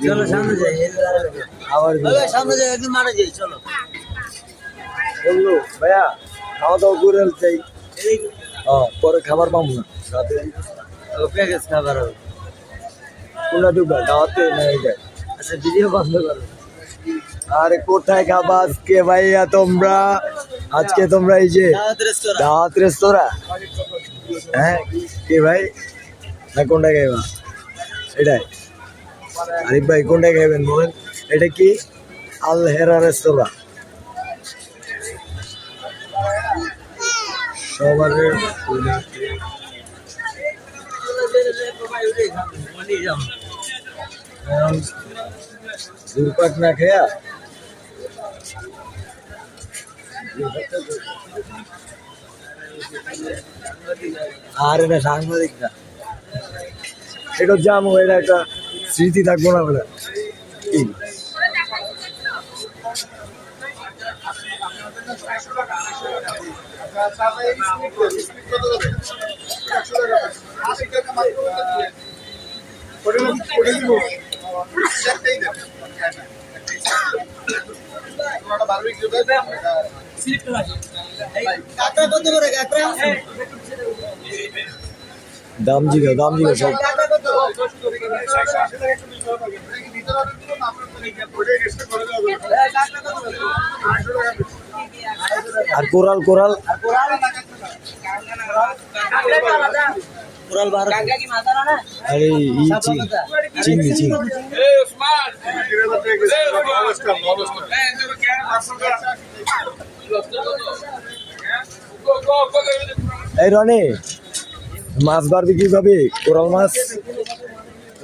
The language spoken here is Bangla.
চলো সামনে যাই, আবার সামনে যাই, একদিন মারা যাই। চলো বললো ভাইয়া খাওয়া দাওয়া করে চাই, পরে খাবার পাবো না রাতে। প্যাকেজ খাবার হবে। কোনটা ঢুকবা দাওয়াতে না এটা? আচ্ছা ভিডিও বন্ধ করো। আরে কোথায় খাবা আজকে ভাইয়া তোমরা? আজকে তোমরা এই যে দাওয়াত রেস্তোরাঁ, হ্যাঁ কি ভাই না কোনটা খাইবা? এটাই আরিফ ভাই কোনটা খাইবেন বলেন? এটা কি আল হেরা রেস্তোরাঁ? সবার দুর্পাক না খেয়া আর এটা সাংবাদিক না, এটা জাম, এটা একটা স্মৃতি থাকবো না বলে। দাম জিগা সব। আর কোরাল কোরাল আরে চিংড়ি এই রনি মাছ বারবিকিউ খাবি? কোরাল মাছ